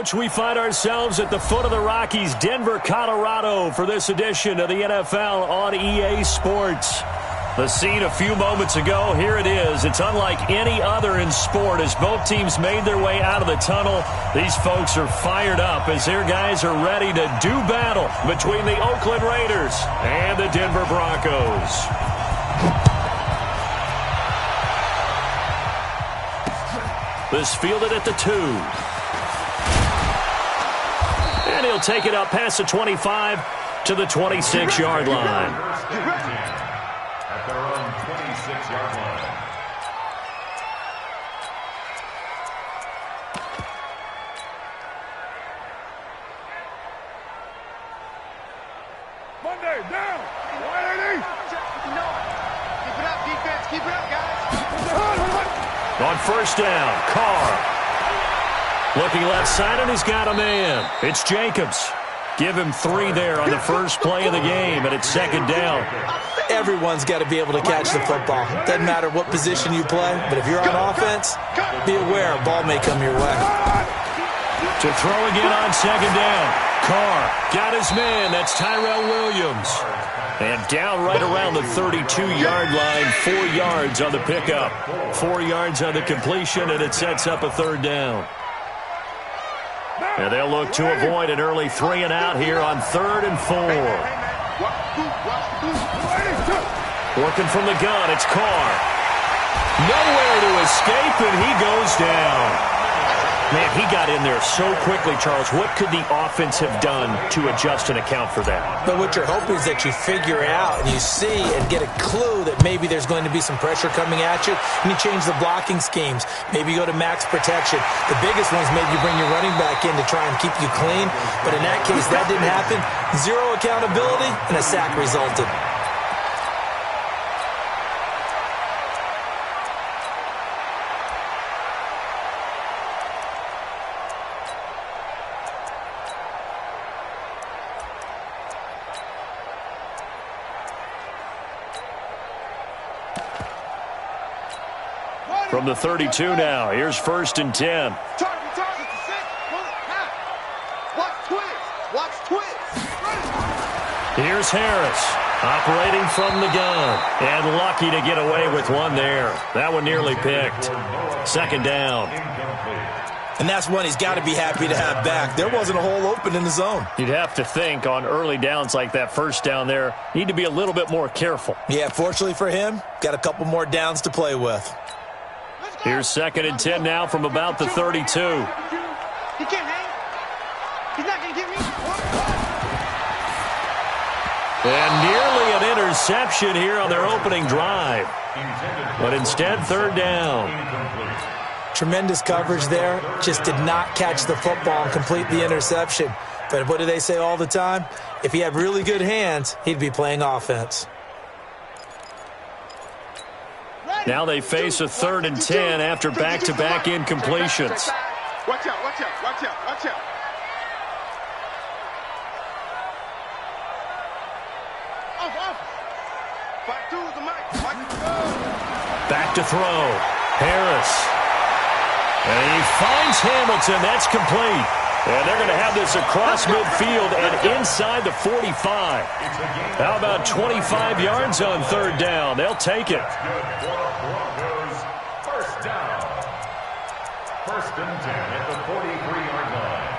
Coach, we find ourselves at the foot of the Rockies, Denver, Colorado, for this edition of the NFL on EA Sports. The scene a few moments ago, here it is. It's unlike any other in sport as both teams made their way out of the tunnel. These folks are fired up as their guys are ready to do battle between the Oakland Raiders and the Denver Broncos. This fielded at the 2. And he'll take it up past the 25 to the 26-yard line. At their own 26-yard line. Monday, down! 180! Keep it up, defense. Keep it up, guys. On first down, Carr. Looking left side, and he's got a man. It's Jacobs. Give him 3 there on the first play of the game, and it's second down. Everyone's got to be able to catch the football. Doesn't matter what position you play, but if you're on offense, be aware a ball may come your way. To throw again on second down. Carr got his man. That's Tyrell Williams. And down right around the 32-yard line, 4 yards on the pickup. 4 yards on the completion, and it sets up a third down. And they'll look to avoid an early 3 and out here on 3rd and 4. Working from the gun, it's Carr. Nowhere to escape, and he goes down. Man, he got in there so quickly, Charles. What could the offense have done to adjust and account for that? But what you're hoping is that you figure out and you see and get a clue that maybe there's going to be some pressure coming at you, and you change the blocking schemes. Maybe you go to max protection. The biggest one's maybe you bring your running back in to try and keep you clean. But in that case, that didn't happen. 0 accountability, and a sack resulted. From the 32 now, here's 1st and 10. Here's Harris, operating from the gun, and lucky to get away with one there. That one nearly picked. Second down. And that's one he's got to be happy to have back. There wasn't a hole open in the zone. You'd have to think on early downs like that first down there, need to be a little bit more careful. Yeah, fortunately for him, got a couple more downs to play with. Here's 2nd and 10 now from about the 32. He can't hang. He's not going to get me. And nearly an interception here on their opening drive. But instead, 3rd down. Tremendous coverage there. Just did not catch the football and complete the interception. But what do they say all the time? If he had really good hands, he'd be playing offense. Now they face a 3rd and 10 after back-to-back incompletions. Watch out, watch out, watch out, watch out. Back to throw. Harris. And he finds Hamilton. That's complete. And they're going to have this across midfield and inside the 45. How about 25 yards on 3rd down? They'll take it. First down. 1st and 10 at the 43-yard line.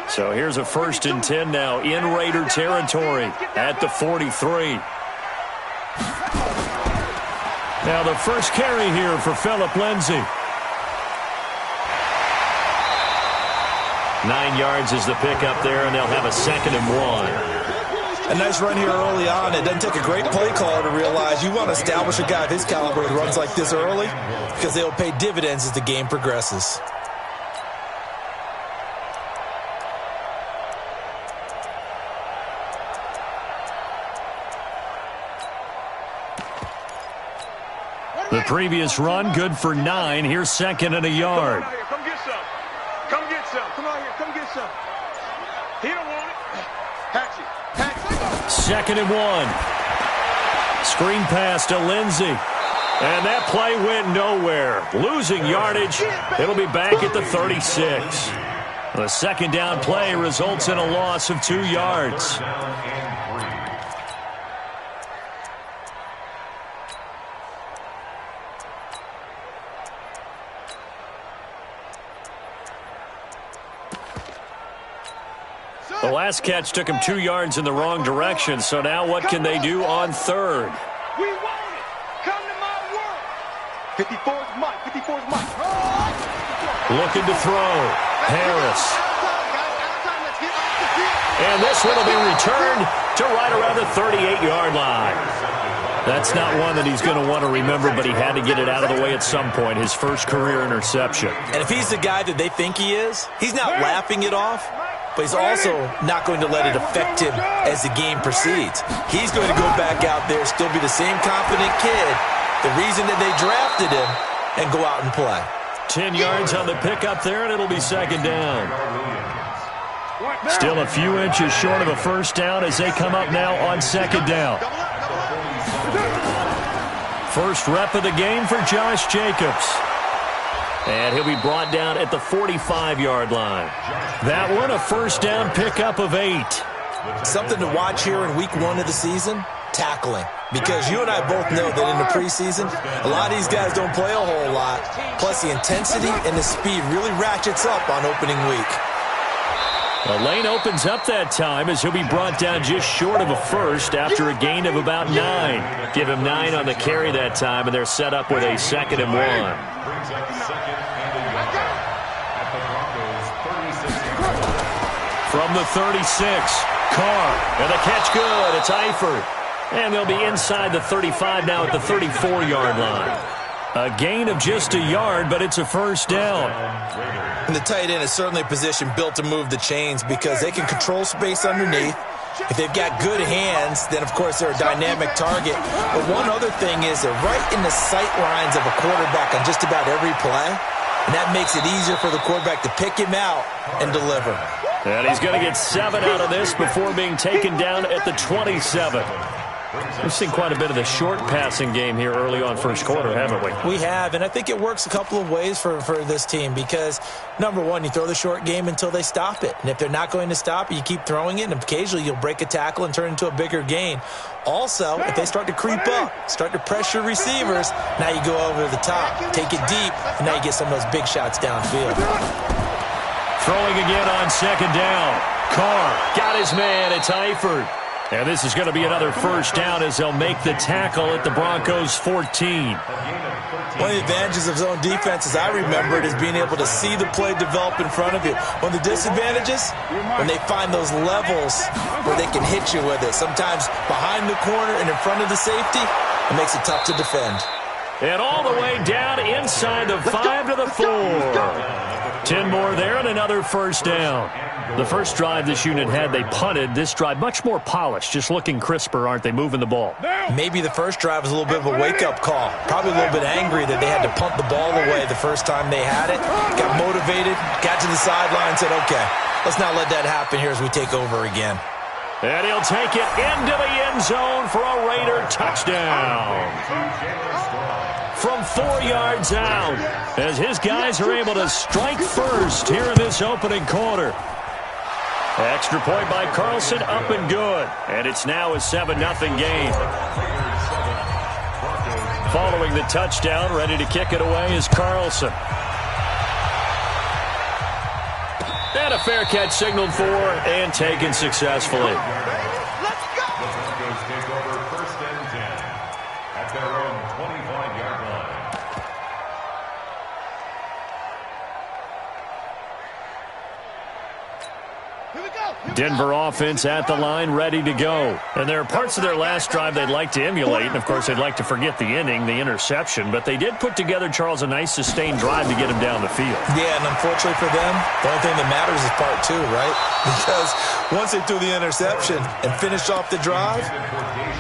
So here's a 1st and 10 now in Raider territory at the 43. Now the first carry here for Phillip Lindsay. 9 yards is the pickup there, and they'll have a 2nd and 1. A nice run here early on. It doesn't take a great play caller to realize you want to establish a guy of his caliber who runs like this early because they'll pay dividends as the game progresses. The previous run, good for 9. Here's 2nd and a yard. Come get some. Come get some. Come out here. Come get some. He don't want it. Hatch it. Hatch it. 2nd and 1. Screen pass to Lindsey. And that play went nowhere. Losing yardage. It'll be back at the 36. The second down play results in a loss of 2 yards. The last catch took him 2 yards in the wrong direction, so now what can they do on third? We want it. Come to my world. 54's Mike. 54's Mike. Looking to throw. Harris. And this one will be returned to right around the 38-yard line. That's not one that he's going to want to remember, but he had to get it out of the way at some point, his first career interception. And if he's the guy that they think he is, he's not laughing it off, but he's also not going to let it affect him as the game proceeds. He's going to go back out there, still be the same confident kid, the reason that they drafted him, and go out and play. 10 yards on the pickup there, and it'll be second down. Still a few inches short of a first down as they come up now on second down. First rep of the game for Josh Jacobs. And he'll be brought down at the 45-yard line. That one, a first down pickup of 8. Something to watch here in week 1 of the season, tackling. Because you and I both know that in the preseason, a lot of these guys don't play a whole lot. Plus, the intensity and the speed really ratchets up on opening week. The lane opens up that time as he'll be brought down just short of a first after a gain of about 9. Give him 9 on the carry that time, and they're set up with a 2nd and 1. From the 36, Carr, and the catch good. It's Eifert. And they'll be inside the 35 now at the 34-yard line. A gain of just a yard, but it's a first down. And the tight end is certainly a position built to move the chains because they can control space underneath. If they've got good hands, then, of course, they're a dynamic target. But one other thing is they're right in the sight lines of a quarterback on just about every play. And that makes it easier for the quarterback to pick him out and deliver. And he's going to get 7 out of this before being taken down at the 27. We've seen quite a bit of the short passing game here early on first quarter, haven't we? We have, and I think it works a couple of ways for this team because, number one, you throw the short game until they stop it. And if they're not going to stop it, you keep throwing it, and occasionally you'll break a tackle and turn it into a bigger gain. Also, if they start to creep up, start to pressure receivers, now you go over the top, take it deep, and now you get some of those big shots downfield. Throwing again on second down. Carr got his man. It's Eifert. And this is going to be another first down as they'll make the tackle at the Broncos' 14. One of the advantages of zone defense, as I remember it, is being able to see the play develop in front of you. One of the disadvantages, when they find those levels where they can hit you with it. Sometimes behind the corner and in front of the safety, it makes it tough to defend. And all the way down inside the 5 to the 4. 10 more there and another first down. The first drive this unit had, they punted. This drive, much more polished, just looking crisper, aren't they, moving the ball? Maybe the first drive was a little bit of a wake-up call. Probably a little bit angry that they had to punt the ball away the first time they had it. Got motivated, got to the sideline, said, okay, let's not let that happen here as we take over again. And he'll take it into the end zone for a Raider touchdown. From 4 yards out, as his guys are able to strike first here in this opening quarter. Extra point by Carlson, up and good. And it's now a 7-0 game. Following the touchdown, ready to kick it away is Carlson. And a fair catch signaled for and taken successfully. Let's go! Broncos take over first and 10 at their own 25-yard line. Here we go! Denver offense at the line, ready to go. And there are parts of their last drive they'd like to emulate. And, of course, they'd like to forget the ending, the interception. But they did put together, Charles, a nice sustained drive to get him down the field. Yeah, and unfortunately for them, the only thing that matters is part 2, right? Because once they threw the interception and finished off the drive,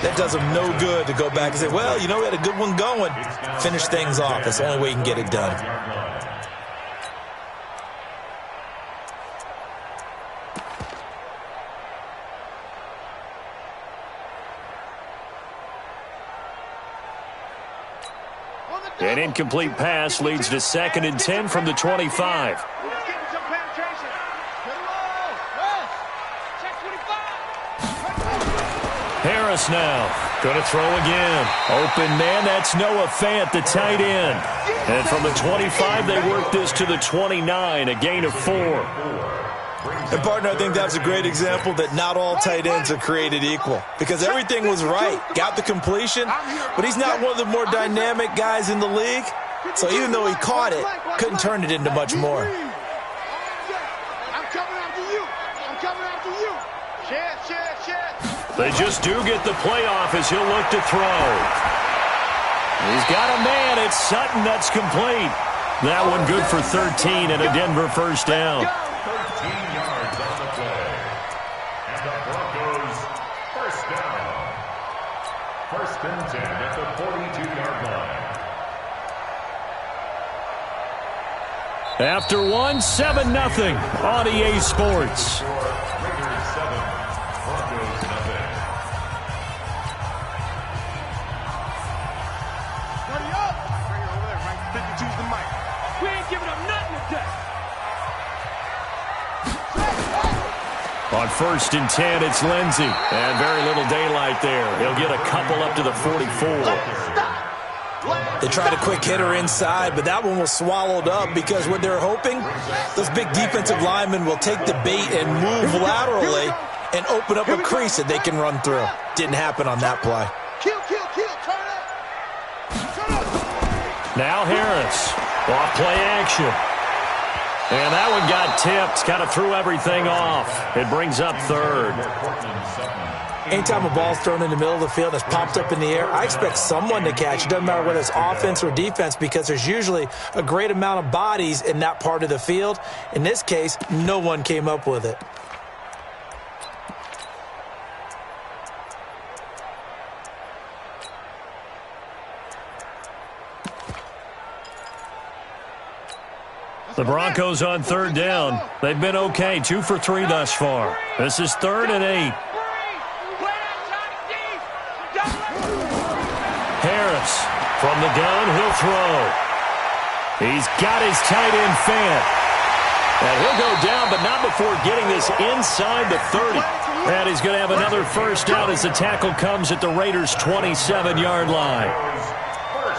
that does them no good to go back and say, well, you know, we had a good one going. Finish things off. That's the only way you can get it done. An incomplete pass leads to 2nd and 10 from the 25. Harris now going to throw again. Open man, that's Noah Fant, the tight end. And from the 25, they work this to the 29, a gain of 4. And, partner, I think that's a great example that not all tight ends are created equal, because everything was right. Got the completion, but he's not one of the more dynamic guys in the league. So even though he caught it, couldn't turn it into much more. I'm coming after you. I'm coming after you. Shit. They just do get the playoff as he'll look to throw. He's got a man. It's Sutton. That's complete. That one good for 13 and a Denver first down. 13 yards on the play. And the Broncos first down. 1st and 10 at the 42-yard line. After 7-0 on EA Sports. Raiders 7, Broncos nothing. Hurry up. Bring it over there, Mike. 52's the mic. We ain't giving up nothing today. On 1st and 10, it's Lindsey. And very little daylight there. He'll get a couple up to the 44. They tried a quick hitter inside, but that one was swallowed up because what they're hoping, those big defensive linemen will take the bait and move laterally and open up a crease that they can run through. Didn't happen on that play. Kill. Turn up. Now Harris. Off play action. And that one got tipped. Kind of threw everything off. It brings up 3rd. Anytime a ball's thrown in the middle of the field that's popped up in the air, I expect someone to catch. It doesn't matter whether it's offense or defense, because there's usually a great amount of bodies in that part of the field. In this case, no one came up with it. The Broncos on 3rd down. They've been okay, 2 for 3 thus far. This is 3rd and 8. Harris from the gun, he'll throw. He's got his tight end Fant. And he'll go down, but not before getting this inside the 30. And he's going to have another first down as the tackle comes at the Raiders' 27-yard line.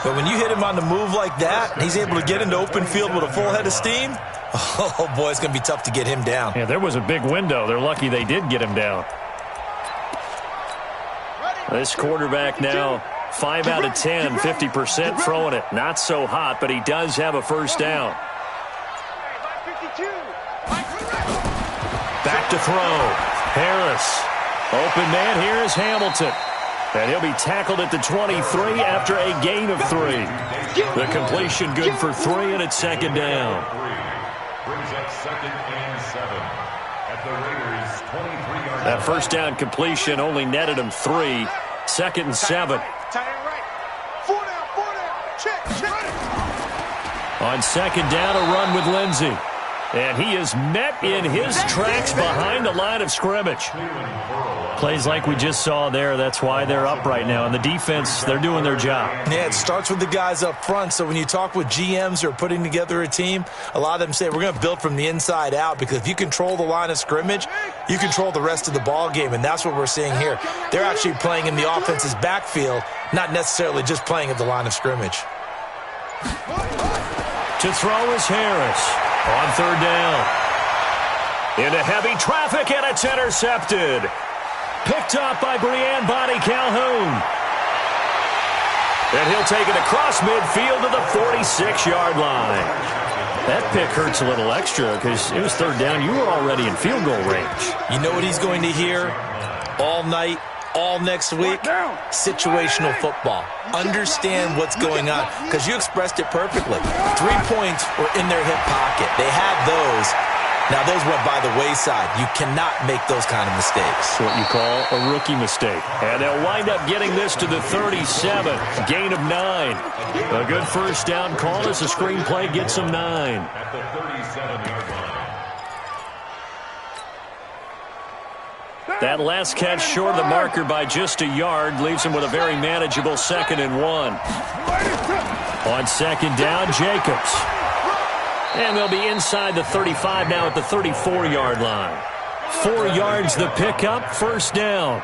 But when you hit him on the move like that, he's able to get into open field with a full head of steam, oh, boy, it's going to be tough to get him down. Yeah, there was a big window. They're lucky they did get him down. This quarterback now, 5 out of 10, 50% throwing it. Not so hot, but he does have a first down. Back to throw. Harris. Open man, here is Hamilton. And he'll be tackled at the 23 after a gain of 3. The completion good for 3, and it's 2nd down. Brings up 2nd and 7 at the Raiders' 23-yard line. That first down completion only netted him 3. 2nd and 7. Tight end right. 4 down. Check. On 2nd down, a run with Lindsey. And he is met in his tracks behind the line of scrimmage. Plays like we just saw there. That's why they're up right now. And the defense, they're doing their job. Yeah, it starts with the guys up front. So when you talk with GMs who are putting together a team, a lot of them say we're going to build from the inside out, because if you control the line of scrimmage, you control the rest of the ball game. And that's what we're seeing here. They're actually playing in the offense's backfield, not necessarily just playing at the line of scrimmage. To throw is Harris. On 3rd down. Into heavy traffic, and it's intercepted. Picked up by Breanne Bonnie Calhoun. And he'll take it across midfield to the 46-yard line. That pick hurts a little extra because it was 3rd down. You were already in field goal range. You know what he's going to hear all night, all next week? Situational football. Understand what's going on, because you expressed it perfectly. 3 points were in their hip pocket. They had those. Now, those went by the wayside. You cannot make those kind of mistakes. What you call a rookie mistake. And they'll wind up getting this to the 37. Gain of 9. A good first down call as the screenplay gets them 9. At the 37-yard line. That last catch short of the marker by just a yard leaves him with a very manageable 2nd and 1. On second down, Jacobs. And they'll be inside the 35 now at the 34-yard line. 4 yards the pickup, first down.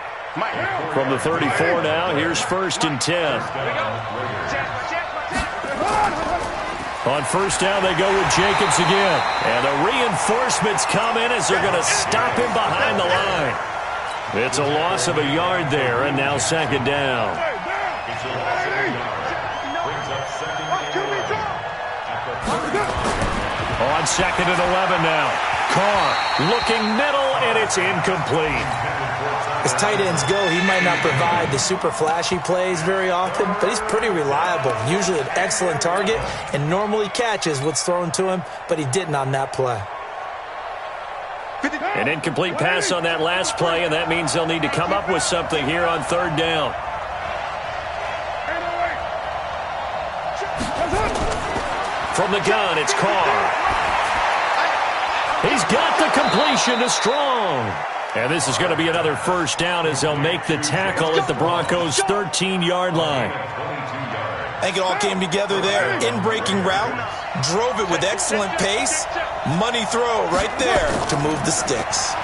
From the 34 now, here's 1st and 10. On first down, they go with Jacobs again. And the reinforcements come in as they're going to stop him behind the line. It's a loss of a yard there, and now second down. On second and 11 now. Carr looking middle, and it's incomplete. As tight ends go, he might not provide the super flashy plays very often, but he's pretty reliable. Usually an excellent target, and normally catches what's thrown to him, but he didn't on that play. An incomplete pass on that last play, and that means they'll need to come up with something here on third down. From the gun, it's Carr. He's got the completion to Strong. And this is going to be another first down as they'll make the tackle at the Broncos' 13-yard line. I think it all came together there. In-breaking route, drove it with excellent pace. Money throw right there to move the sticks.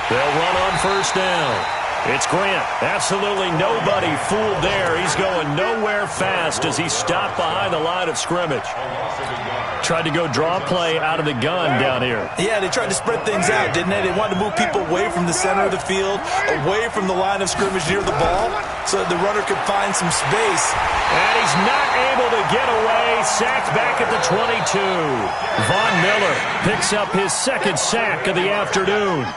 They'll run on first down. It's Grant. Absolutely nobody fooled there. He's going nowhere fast as he stopped behind the line of scrimmage. Tried to go draw play out of the gun down here. Yeah, they tried to spread things out, didn't they? They wanted to move people away from the center of the field, away from the line of scrimmage near the ball, so that the runner could find some space. And he's not able to get away. Sacked back at the 22. Von Miller picks up his second sack of the afternoon.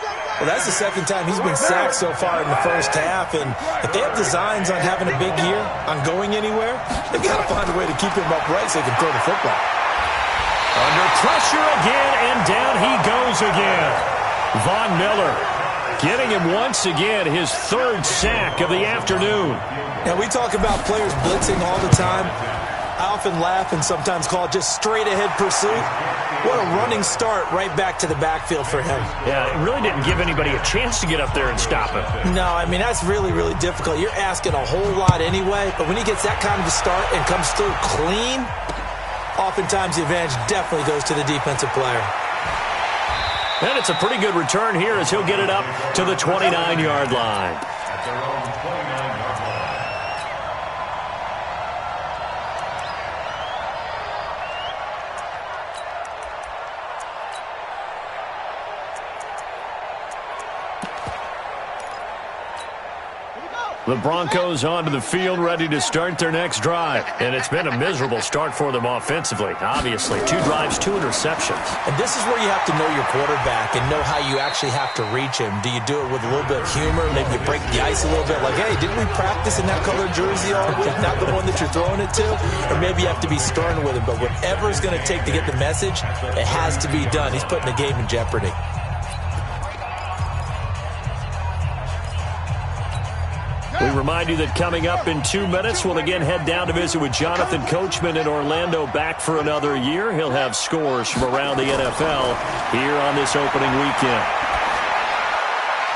Well, that's the second time he's been sacked so far in the first half, and if they have designs on having a big year, on going anywhere, they've got to find a way to keep him upright so they can throw the football. Under pressure again, and down he goes again. Von Miller getting him once again his third sack of the afternoon. Now, we talk about players blitzing all the time. I often laugh and sometimes call it just straight-ahead pursuit. What a running start right back to the backfield for him. Yeah, it really didn't give anybody a chance to get up there and stop him. No, I mean, that's really, really difficult. You're asking a whole lot anyway, but when he gets that kind of a start and comes through clean, oftentimes the advantage definitely goes to the defensive player. And it's a pretty good return here as he'll get it up to the 29-yard line. At their own 29-yard line. The Broncos onto the field, ready to start their next drive. And it's been a miserable start for them offensively. Obviously, 2 drives, 2 interceptions. And this is where you have to know your quarterback and know how you actually have to reach him. Do you do it with a little bit of humor? Maybe you break the ice a little bit, like, hey, didn't we practice in that colored jersey all week? Not the one that you're throwing it to? Or maybe you have to be stern with him. But whatever it's going to take to get the message, it has to be done. He's putting the game in jeopardy. We remind you that coming up in 2 minutes, we'll again head down to visit with Jonathan Coachman in Orlando, back for another year. He'll have scores from around the NFL here on this opening weekend.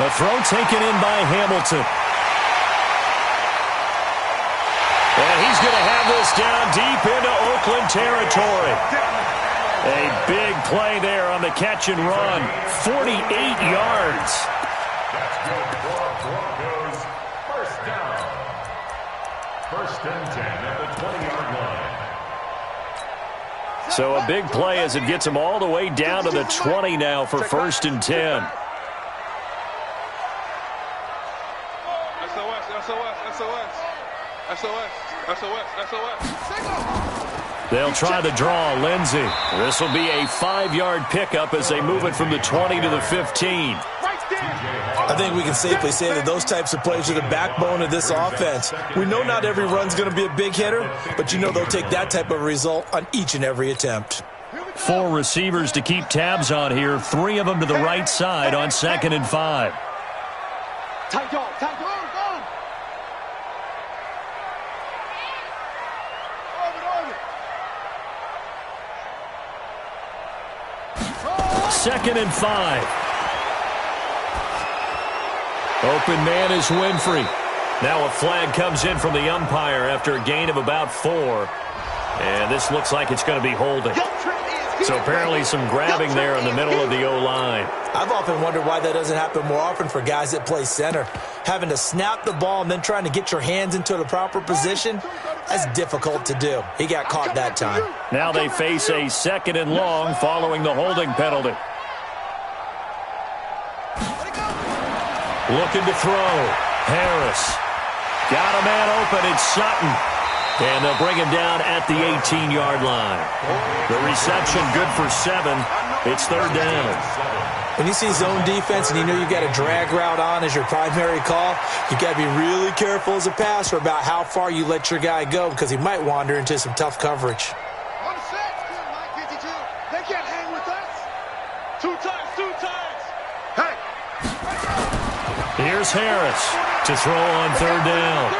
The throw taken in by Hamilton. And he's going to have this down deep into Oakland territory. A big play there on the catch and run. 48 yards. That's good for Broncos. First down. 1st and 10 at the 20-yard line. So a big play as it gets him all the way down to the 20 now for 1st and 10. They'll try the draw, Lindsey. This will be a 5-yard pickup as they move it from the 20 to the 15. I think we can safely say that those types of plays are the backbone of this offense. We know not every run's going to be a big hitter, but you know they'll take that type of result on each and every attempt. 4 receivers to keep tabs on here. 3 of them to the right side on 2nd and 5. Tight dog, tight dog, go! Over. 2nd and 5. Open man is Winfrey. Now a flag comes in from the umpire after a gain of about 4. And this looks like it's going to be holding. So apparently some grabbing there in the middle of the O-line. I've often wondered why that doesn't happen more often for guys that play center. Having to snap the ball and then trying to get your hands into the proper position, that's difficult to do. He got caught that time. Now they face a 2nd and long following the holding penalty. Looking to throw. Harris. Got a man open. It's Sutton. And they'll bring him down at the 18-yard line. The reception good for 7. It's 3rd down. When you see zone defense and you know you've got a drag route on as your primary call, you've got to be really careful as a passer about how far you let your guy go because he might wander into some tough coverage. On set, Mike 52. They can't hang with us. Two times. Hey. Here's Harris to throw on 3rd down.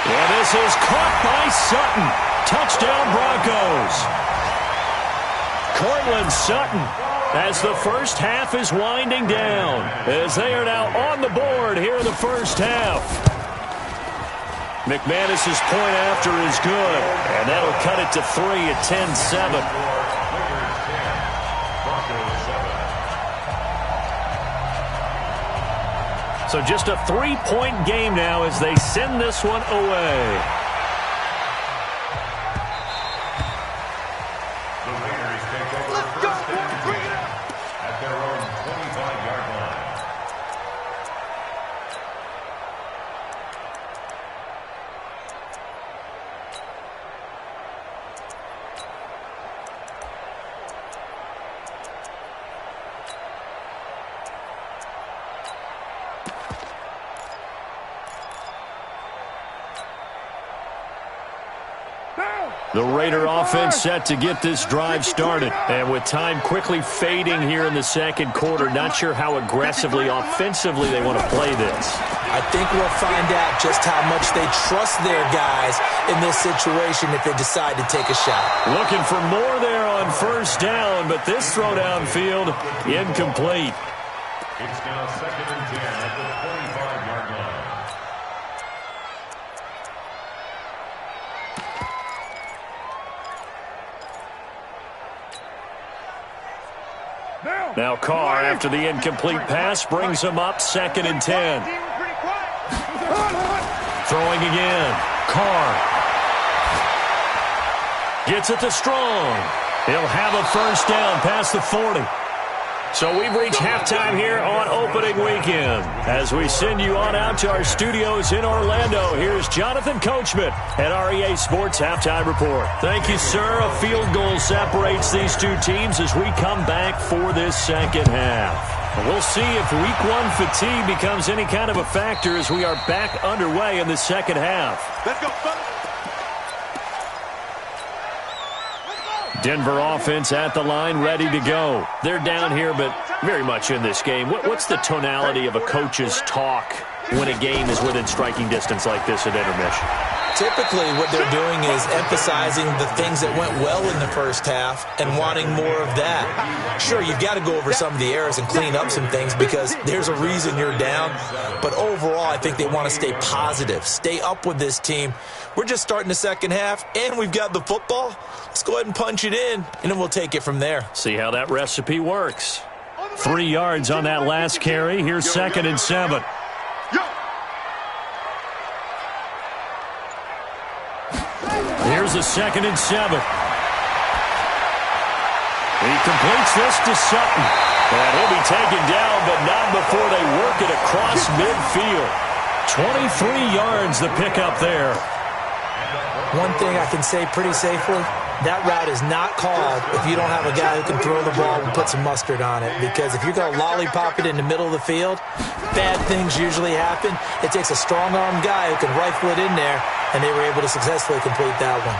And this is caught by Sutton. Touchdown Broncos. Cortland Sutton as the first half is winding down, as they are now on the board here in the first half. McManus's point after is good, and that'll cut it to 3 at 10-7. So just a 3-point game now as they send this one away. The Raiders take over first and 10 at their own 25-yard line. The Raider offense set to get this drive started. And with time quickly fading here in the second quarter, not sure how aggressively, offensively they want to play this. I think we'll find out just how much they trust their guys in this situation if they decide to take a shot. Looking for more there on 1st down, but this throw downfield incomplete. It's now 2nd and 10 at the 25-yard line. Now Carr, after the incomplete pass, brings him up 2nd and 10. Throwing again. Carr. Gets it to Strong. He'll have a 1st down past the 40. So we've reached halftime here on opening weekend. As we send you on out to our studios in Orlando, here's Jonathan Coachman at our EA Sports Halftime Report. Thank you, sir. A field goal separates these two teams as we come back for this second half. We'll see if Week 1 fatigue becomes any kind of a factor as we are back underway in the second half. Let's go, fellas. Denver offense at the line, ready to go. They're down here, but very much in this game. What's the tonality of a coach's talk when a game is within striking distance like this at intermission? Typically, what they're doing is emphasizing the things that went well in the first half and wanting more of that. Sure, you've got to go over some of the errors and clean up some things because there's a reason you're down. But overall, I think they want to stay positive, stay up with this team. We're just starting the second half, and we've got the football. Let's go ahead and punch it in, and then we'll take it from there. See how that recipe works. 3 yards on that last carry. Here's 2nd and 7. Here's a 2nd and 7. He completes this to Sutton. And he'll be taken down, but not before they work it across midfield. 23 yards the pickup there. One thing I can say pretty safely, that route is not called if you don't have a guy who can throw the ball and put some mustard on it. Because if you're going to lollipop it in the middle of the field, bad things usually happen. It takes a strong-armed guy who can rifle it in there, and they were able to successfully complete that one.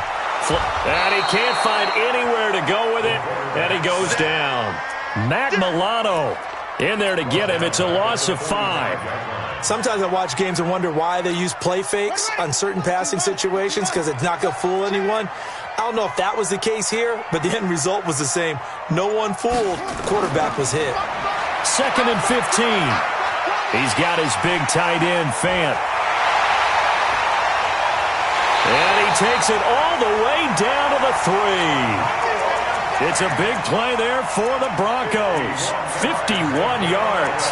And he can't find anywhere to go with it, and he goes down. Matt Milano in there to get him. It's a loss of 5. Sometimes I watch games and wonder why they use play fakes on certain passing situations because it's not going to fool anyone. I don't know if that was the case here, but the end result was the same. No one fooled. The quarterback was hit. 2nd and 15. He's got his big tight end, Fant. And he he takes it all the way down to the 3. It's a big play there for the Broncos. 51 yards.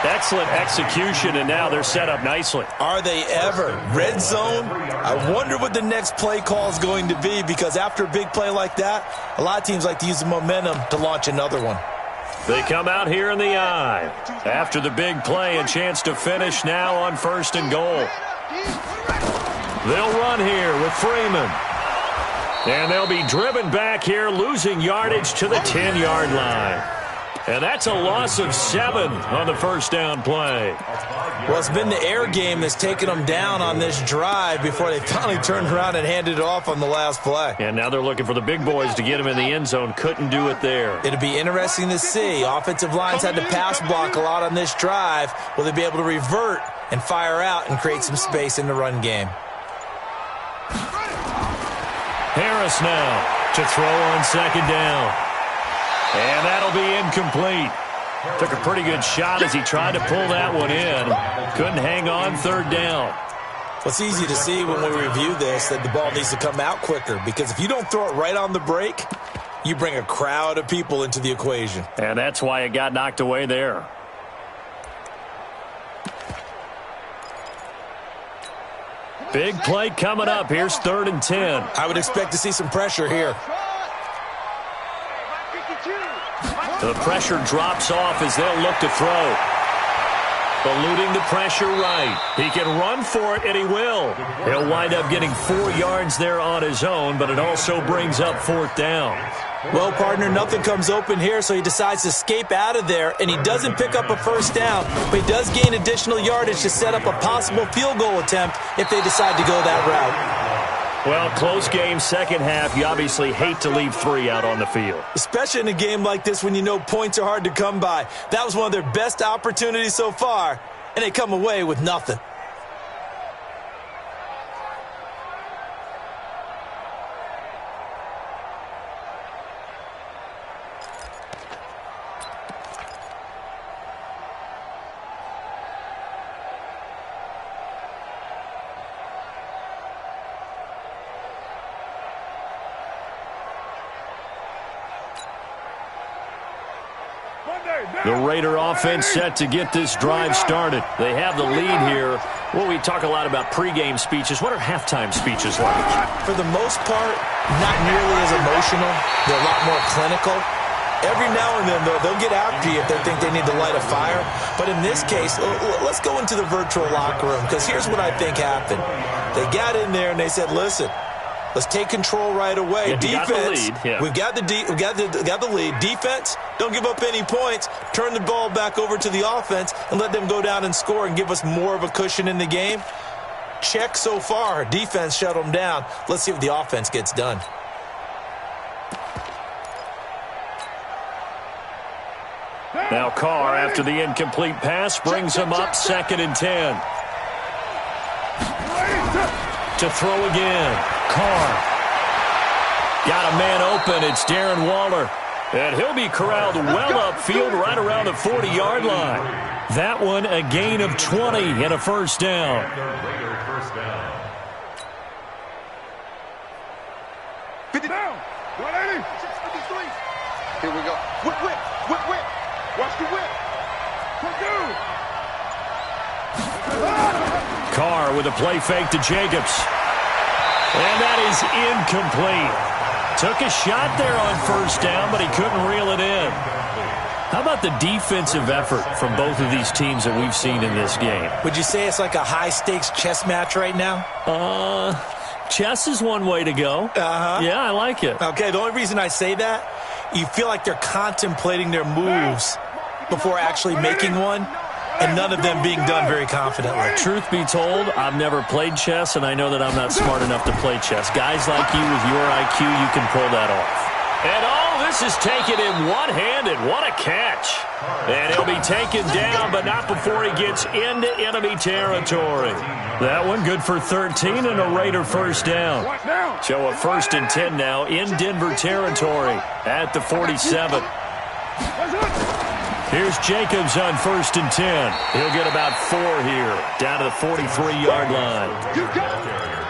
Excellent execution, and now they're set up nicely. Are they ever? Red zone? I wonder what the next play call is going to be, because after a big play like that, a lot of teams like to use the momentum to launch another one. They come out here in the eye. After the big play, a chance to finish now on 1st and goal. They'll run here with Freeman. And they'll be driven back here, losing yardage to the 10-yard line. And that's a loss of 7 on the first down play. Well, it's been the air game that's taken them down on this drive before they finally turned around and handed it off on the last play. And now they're looking for the big boys to get him in the end zone. Couldn't do it there. It'll be interesting to see. Offensive lines had to pass block a lot on this drive. Will they be able to revert and fire out and create some space in the run game? Harris now to throw on 2nd down. And that'll be incomplete. Took a pretty good shot as he tried to pull that one in. Couldn't hang on 3rd down. Well, it's easy to see when we review this that the ball needs to come out quicker, because if you don't throw it right on the break, you bring a crowd of people into the equation. And that's why it got knocked away there. Big play coming up. Here's 3rd and 10. I would expect to see some pressure here. The pressure drops off as they'll look to throw. Eluding the pressure right. He can run for it, and he will. He'll wind up getting 4 yards there on his own, but it also brings up 4th down. Well, partner, nothing comes open here, so he decides to escape out of there, and he doesn't pick up a first down, but he does gain additional yardage to set up a possible field goal attempt if they decide to go that route. Well, close game, second half. You obviously hate to leave 3 out on the field. Especially in a game like this when you know points are hard to come by. That was one of their best opportunities so far, and they come away with nothing. The Raider offense set to get this drive started. They have the lead here. Well, we talk a lot about pregame speeches. What are halftime speeches like? For the most part, not nearly as emotional. They're a lot more clinical. Every now and then, though, they'll get after you if they think they need to light a fire. But in this case, let's go into the virtual locker room, because here's what I think happened. They got in there and they said, listen, let's take control right away. Yeah, defense, we've got the lead. Defense, don't give up any points. Turn the ball back over to the offense and let them go down and score and give us more of a cushion in the game. Check so far. Defense shut them down. Let's see if the offense gets done. Now Carr, after the incomplete pass, brings him up 2nd and 10. To throw again. Carr. Got a man open. It's Darren Waller. And he'll be corralled well upfield right around the 40-yard line. That one a gain of 20 and a first down. Down. 180. Here we go. Whip, whip, whip, whip. Watch the whip. Carr with a play fake to Jacobs. And that is incomplete. Took a shot there on first down, but he couldn't reel it in. How about the defensive effort from both of these teams that we've seen in this game? Would you say it's like a high-stakes chess match right now? Chess is one way to go. Yeah, I like it. Okay, the only reason I say that, you feel like they're contemplating their moves before actually making one, and none of them being done very confidently. Truth be told, I've never played chess, and I know that I'm not smart enough to play chess. Guys like you with your IQ, you can pull that off. And this is taken in one-handed. What a catch. And he'll be taken down, but not before he gets into enemy territory. That one good for 13 and a Raider first down. So a 1st and 10 now in Denver territory at the 47. Here's Jacobs on 1st and 10. He'll get about 4 here, down to the 43-yard line.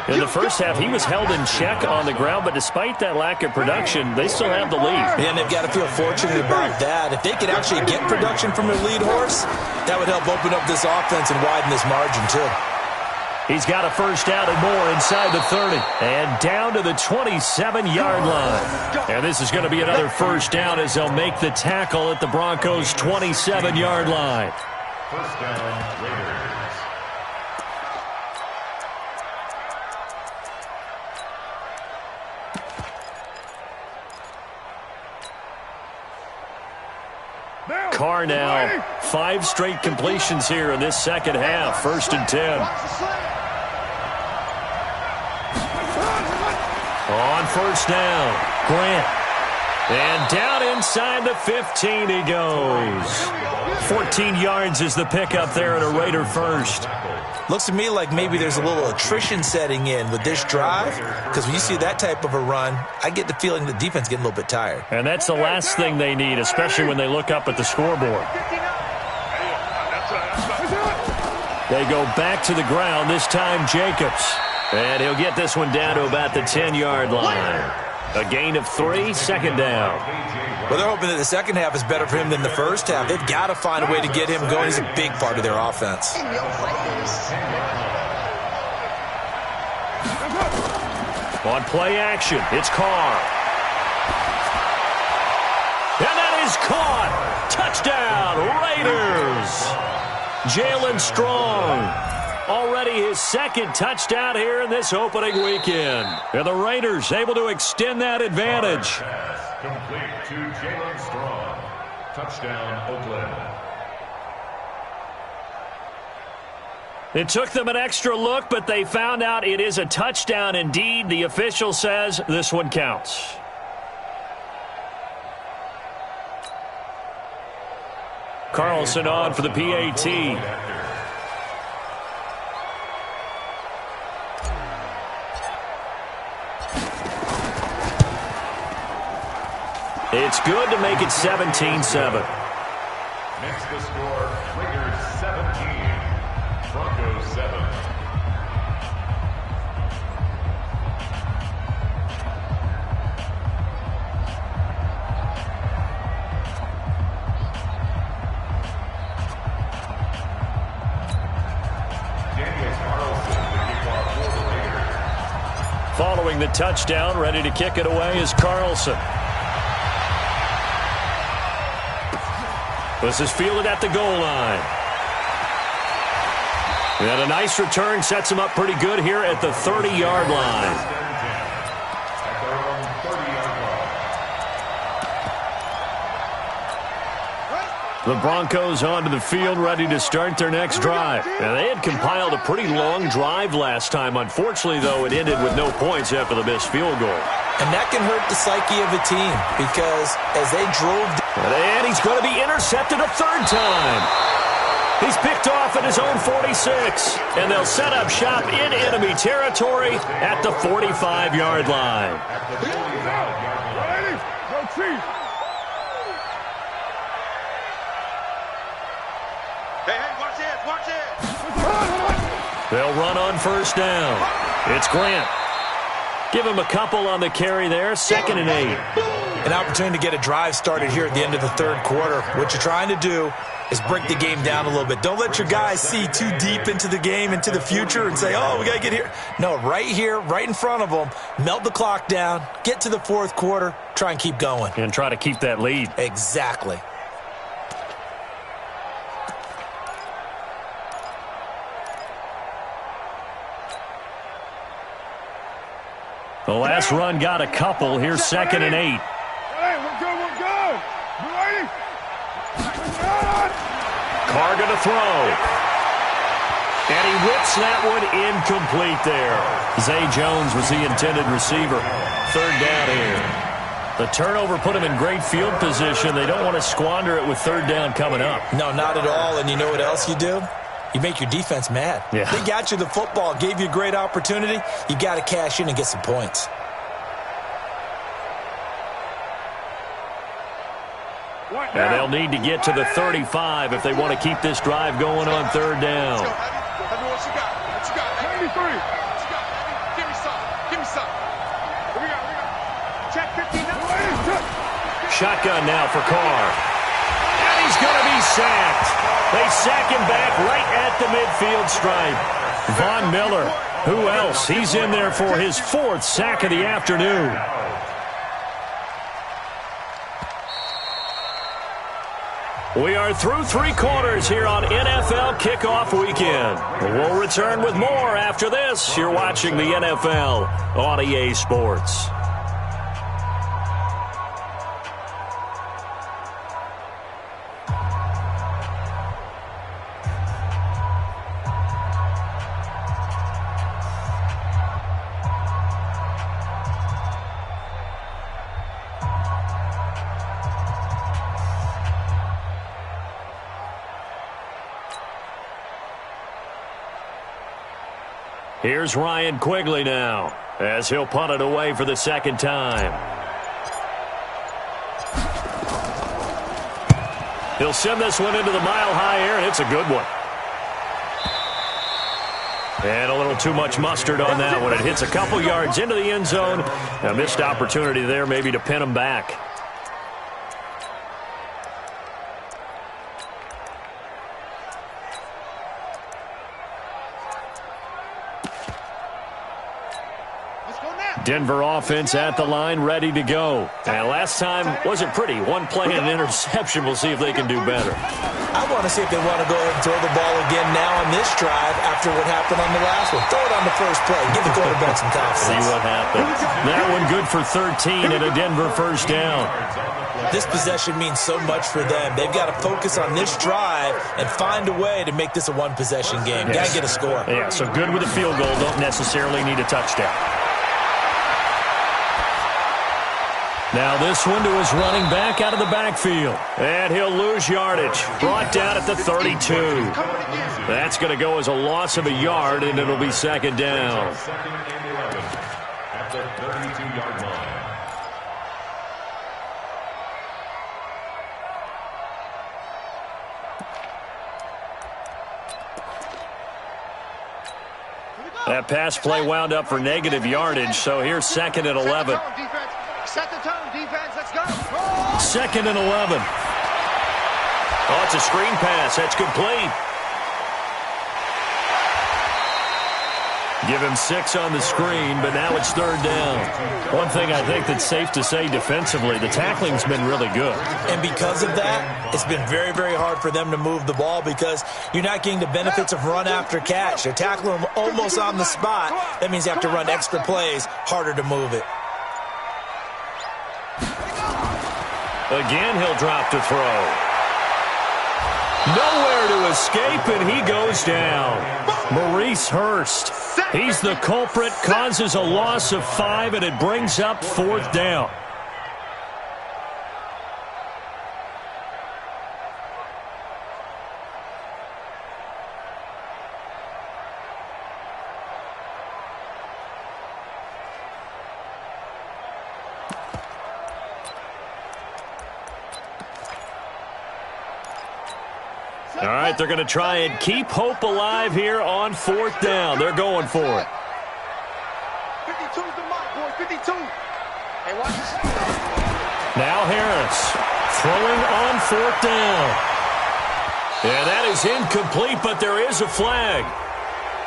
In the first half, he was held in check on the ground, but despite that lack of production, they still have the lead. And they've got to feel fortunate about that. If they could actually get production from their lead horse, that would help open up this offense and widen this margin, too. He's got a first down and more inside the 30. And down to the 27-yard line. And this is going to be another first down as they'll make the tackle at the Broncos' 27-yard line. First down, Raiders. Carr now, 5 straight completions here in this second half. First and 10. On first down, Grant. And down inside the 15 he goes. 14 yards is the pickup there at a Raider first. Looks to me like maybe there's a little attrition setting in with this drive, because when you see that type of a run, I get the feeling the defense getting a little bit tired. And that's the last thing they need, especially when they look up at the scoreboard. They go back to the ground, this time Jacobs. And he'll get this one down to about the 10-yard line. A gain of 3, second down. Well, they're hoping that the second half is better for him than the first half. They've got to find a way to get him going. He's a big part of their offense. On play action, it's Carr. And that is caught. Touchdown, Raiders. Jalen Strong. Already his second touchdown here in this opening weekend. And the Raiders able to extend that advantage. Pass complete to Jalen Strong. Touchdown, Oakland. It took them an extra look, but they found out it is a touchdown indeed. The official says this one counts. Carlson on for the PAT. It's good to make it 17-7. Makes the score Raiders 17, Broncos 7. Daniel Carlson, the kickoff for the Raiders. Following the touchdown, ready to kick it away is Carlson. This is fielded at the goal line. And a nice return sets him up pretty good here at the 30-yard line. At their own 30-yard line. The Broncos onto the field ready to start their next drive. Now, they had compiled a pretty long drive last time. Unfortunately, though, it ended with no points after the missed field goal. And that can hurt the psyche of a team because as they drove... And he's going to be intercepted a third time. He's picked off at his own 46. And they'll set up shop in enemy territory at the 45-yard line. At the 45-yard line. Go Chiefs! Hey, watch it, watch it! They'll run on first down. It's Grant. Give him a couple on the carry there. 2nd and 8. An opportunity to get a drive started here at the end of the third quarter. What you're trying to do is break the game down a little bit. Don't let your guys see too deep into the game, into the future, and say, oh, we got to get here. No, right here, right in front of them, melt the clock down, get to the fourth quarter, try and keep going. And try to keep that lead. Exactly. The last run got a couple. Here's 2nd and 8. Hey, we're good, we're good! You ready? Carr going to throw. And he whips that one incomplete there. Zay Jones was the intended receiver. 3rd down here. The turnover put him in great field position. They don't want to squander it with 3rd down coming up. No, not at all. And you know what else you do? You make your defense mad. Yeah. They got you the football, gave you a great opportunity. You got to cash in and get some points. And they'll need to get to the 35 if they want to keep this drive going on 3rd down. Shotgun now for Carr. And he's going to be sacked. They sack him back right at the midfield stripe. Von Miller, who else? He's in there for his 4th sack of the afternoon. We are through 3 quarters here on NFL Kickoff Weekend. We'll return with more after this. You're watching the NFL on EA Sports. Here's Ryan Quigley now, as he'll punt it away for the 2nd time. He'll send this one into the mile-high air, and it's a good one. And a little too much mustard on that one. It hits a couple yards into the end zone. A missed opportunity there maybe to pin him back. Denver offense at the line, ready to go. And last time wasn't pretty. One play and an interception. We'll see if they can do better. I want to see if they want to go ahead and throw the ball again now on this drive after what happened on the last one. Throw it on the first play. Give the quarterback some confidence. See what happens. That one good for 13 and a Denver 1st down. This possession means so much for them. They've got to focus on this drive and find a way to make this a one-possession game. Got to get a score. Yeah, so good with a field goal. Don't necessarily need a touchdown. Now this one to his running back out of the backfield. And he'll lose yardage. Brought down at the 32. That's going to go as a loss of a yard, and it'll be 2nd down. At the 32-yard line. That pass play wound up for negative yardage, so here's 2nd and 11. Set the tone, defense. Let's go. 2nd and 11. Oh, it's a screen pass. That's complete. Give him 6 on the screen, but now it's 3rd down. One thing I think that's safe to say defensively, the tackling's been really good. And because of that, it's been very, very hard for them to move the ball because you're not getting the benefits of run after catch. They're tackling them almost on the spot. That means you have to run extra plays, harder to move it. Again, he'll drop to throw. Nowhere to escape, and he goes down. Maurice Hurst. He's the culprit, causes a loss of 5, and it brings up 4th down. All right, they're going to try and keep hope alive here on 4th down. They're going for it. 52's the mark, boy. 52. Hey, watch this. Now Harris throwing on 4th down. And that is incomplete, but there is a flag.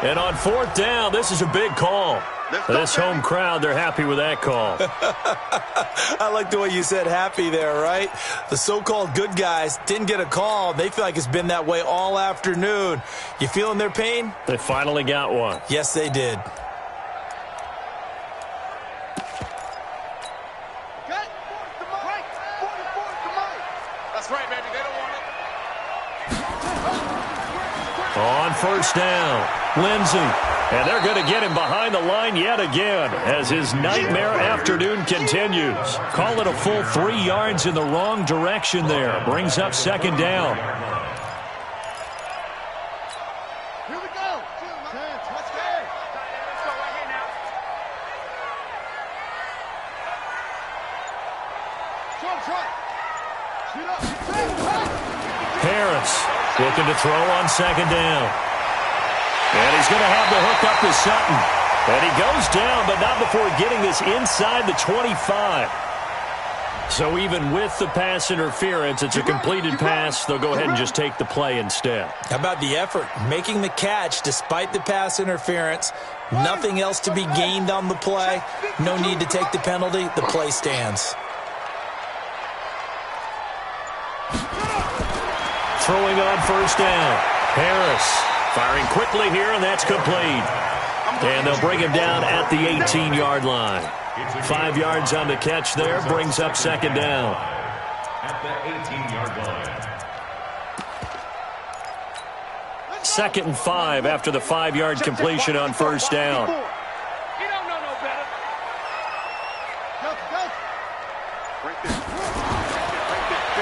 And on 4th down, this is a big call. This home crowd, they're happy with that call. I like the way you said happy there, right? The so-called good guys didn't get a call. They feel like it's been that way all afternoon. You feeling their pain? They finally got one. Yes, they did. That's right, baby. They don't want it. On 1st down, Lindsey. And they're going to get him behind the line yet again as his nightmare afternoon continues. Call it a full 3 yards in the wrong direction there. Brings up 2nd down. Here we go. Let's go. Let's go right here now. Show him try. Shoot up. Harris looking to throw on 2nd down. And he's going to have the hook up to Sutton. And he goes down, but not before getting this inside the 25. So even with the pass interference, it's a completed pass. They'll go ahead and just take the play instead. How about the effort? Making the catch despite the pass interference. Nothing else to be gained on the play. No need to take the penalty. The play stands. Throwing on first down. Harris firing quickly here, and that's complete. And they'll bring him down at the 18-yard line. 5 yards on the catch there, brings up second down. At the 18-yard line. 2nd and 5 after the 5-yard completion on first down. You don't know no better.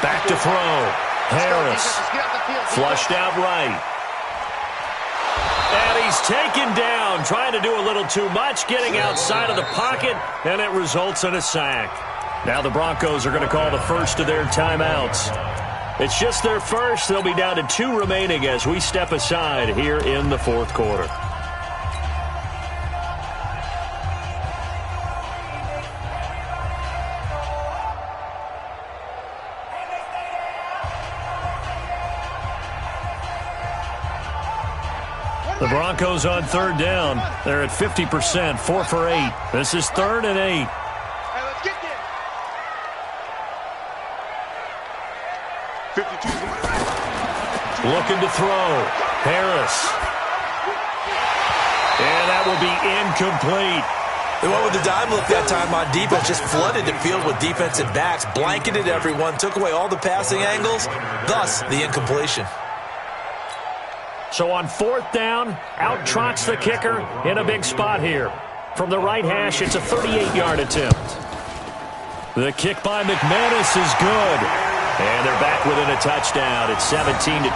Back to throw. Harris flushed out right. And he's taken down, trying to do a little too much, getting outside of the pocket, and it results in a sack. Now the Broncos are going to call the first of their timeouts. It's just their first. They'll be down to 2 remaining as we step aside here in the 4th quarter. The Broncos on 3rd down. They're at 50%, 4 for 8. This is 3rd and 8. Hey, let's get there. 52. Looking to throw. Harris. And that will be incomplete. They went with the dive look that time on defense, just flooded the field with defensive backs, blanketed everyone, took away all the passing angles, thus the incompletion. So on 4th down, out trots the kicker in a big spot here. From the right hash, it's a 38-yard attempt. The kick by McManus is good. And they're back within a touchdown. It's 17-10.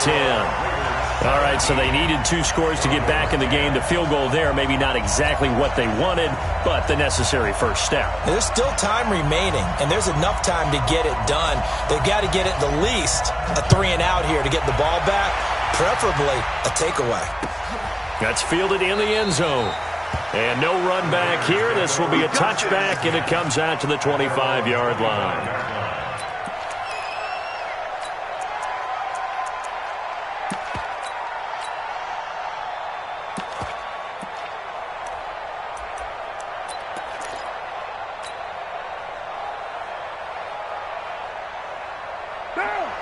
All right, so they needed 2 scores to get back in the game. The field goal there, maybe not exactly what they wanted, but the necessary first step. There's still time remaining, and there's enough time to get it done. They've got to get it the least a 3 and out here to get the ball back, preferably a takeaway. That's fielded in the end zone. And no run back here. This will be a touchback, and it comes out to the 25-yard line.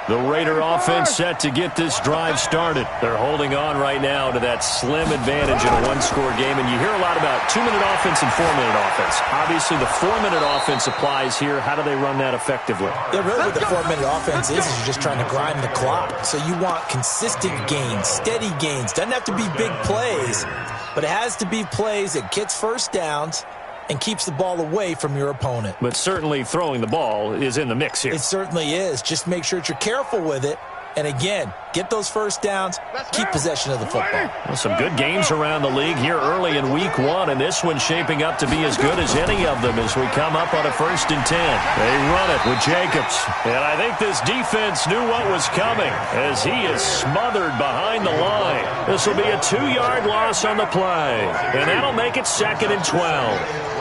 The Raider offense set to get this drive started. They're holding on right now to that slim advantage in a 1-score game. And you hear a lot about 2-minute offense and 4-minute offense. Obviously, the 4-minute offense applies here. How do they run that effectively? Yeah, really what the 4-minute offense is you're just trying to grind the clock. So you want consistent gains, steady gains. Doesn't have to be big plays, but it has to be plays that gets first downs and keeps the ball away from your opponent. But certainly throwing the ball is in the mix here. It certainly is. Just make sure that you're careful with it. And again, get those first downs, keep possession of the football. Well, some good games around the league here early in week 1, and this one's shaping up to be as good as any of them as we come up on a 1st and 10. They run it with Jacobs. And I think this defense knew what was coming as he is smothered behind the line. This will be a 2-yard loss on the play, and that'll make it 2nd and 12.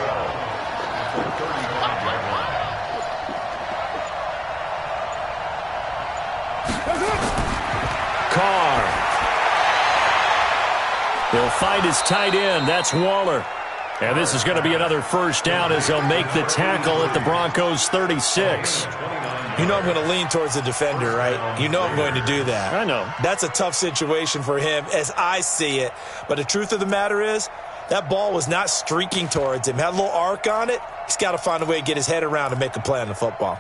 Carr. He'll find his tight end. That's Waller. And this is going to be another first down as they'll make the tackle at the Broncos' 36. You know I'm going to lean towards the defender, right? You know I'm going to do that. I know. That's a tough situation for him as I see it. But the truth of the matter is, that ball was not streaking towards him. Had a little arc on it. He's got to find a way to get his head around and make a play on the football.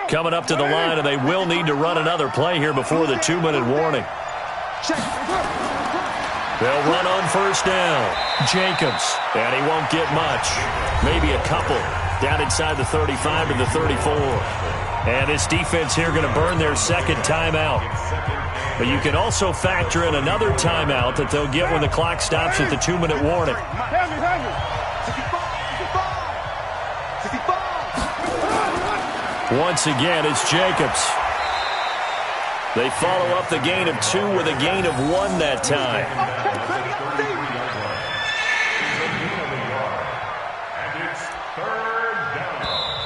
Coming up to the line, and they will need to run another play here before the 2-minute warning. They'll run on first down. Jacobs, and he won't get much. Maybe a couple. Down inside the 35 to the 34. And this defense here going to burn their 2nd timeout. But you can also factor in another timeout that they'll get when the clock stops at the 2-minute warning. Once again, it's Jacobs. They follow up the gain of 2 with a gain of 1 that time.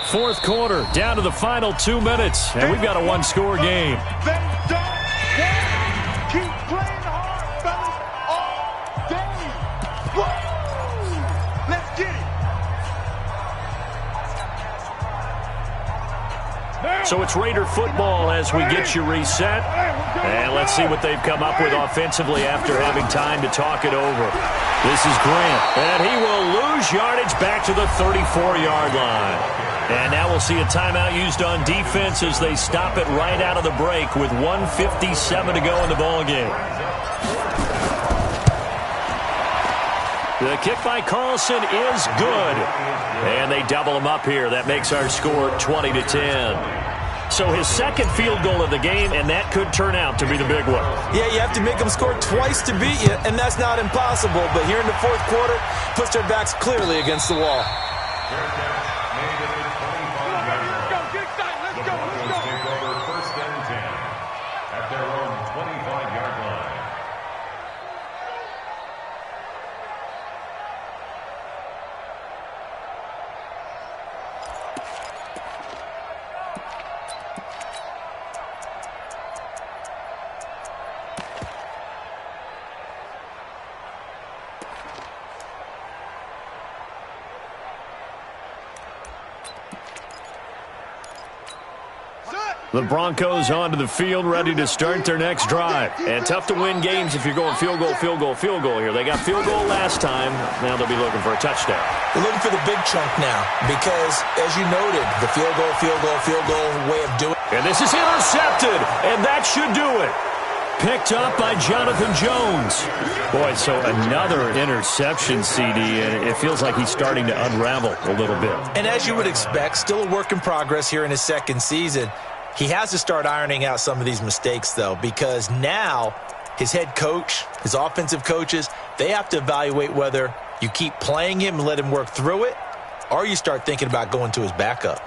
Fourth quarter, down to the final 2 minutes, and we've got a one-score game. They don't win. Keep playing hard, fellas, all day. Woo! Let's get it. So it's Raider football as we get you reset. And let's see what they've come up with offensively after having time to talk it over. This is Grant, and he will lose yardage back to the 34-yard line. And now we'll see a timeout used on defense as they stop it right out of the break with 1:57 to go in the ballgame. The kick by Carlson is good. And they double him up here. That makes our score 20-10. So his second field goal of the game, and that could turn out to be the big one. Yeah, you have to make them score twice to beat you, and that's not impossible. But here in the fourth quarter, puts their backs clearly against the wall. The Broncos onto the field, ready to start their next drive. And tough to win games if you're going field goal, field goal, field goal here. They got field goal last time. Now they'll be looking for a touchdown. They're looking for the big chunk now because, as you noted, the field goal way of doing it. And this is intercepted, and that should do it. Picked up by Jonathan Jones. Boy, so another interception, CD, and it feels like he's starting to unravel a little bit. And as you would expect, still a work in progress here in his second season. He has to start ironing out some of these mistakes, though, because now his head coach, his offensive coaches, they have to evaluate whether you keep playing him and let him work through it, or you start thinking about going to his backup.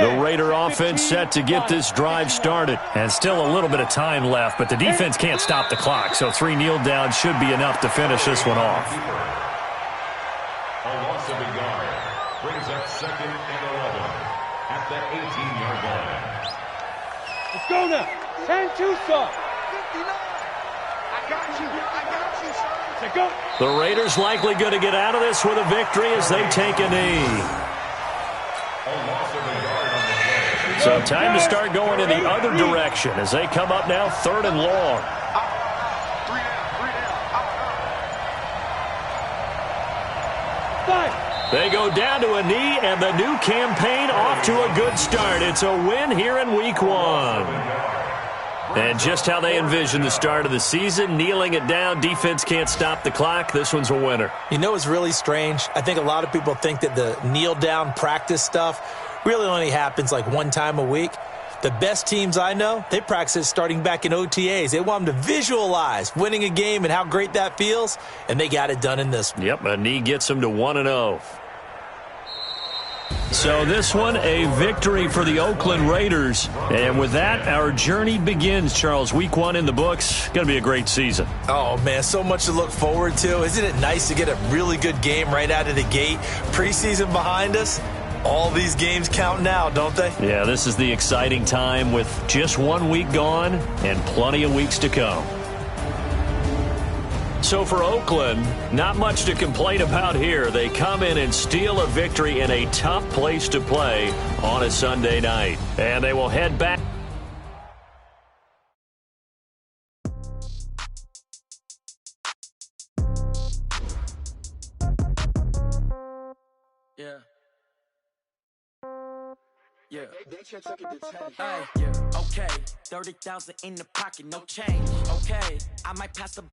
The Raider offense set to get this drive started. And still a little bit of time left, but the defense can't stop the clock, so 3 kneel downs should be enough to finish this one off. A loss of a yard brings up 2nd and 11 at the 18-yard line. Let's go now. 10-2, son. 59. I got you, son. Let's go. The Raiders likely going to get out of this with a victory as they take a knee. So time to start going in the other direction as they come up now 3rd and long. They go down to a knee, and the new campaign off to a good start. It's a win here in week 1. And just how they envision the start of the season, kneeling it down, defense can't stop the clock. This one's a winner. You know what's really strange? I think a lot of people think that the kneel-down practice stuff really only happens like 1 time a week. The best teams I know, they practice it starting back in OTAs. They want them to visualize winning a game and how great that feels, and they got it done in this one. Yep, a knee gets them to 1-0. So this one, a victory for the Oakland Raiders. And with that, our journey begins, Charles. Week 1 in the books. Going to be a great season. Oh, man, so much to look forward to. Isn't it nice to get a really good game right out of the gate? Preseason behind us. All these games count now, don't they? Yeah, this is the exciting time with just 1 week gone and plenty of weeks to come. So for Oakland, not much to complain about here. They come in and steal a victory in a tough place to play on a Sunday night. And they will head back. Yeah. Hey, yeah. Okay, 30,000 in the pocket, no change. Okay, I might pass the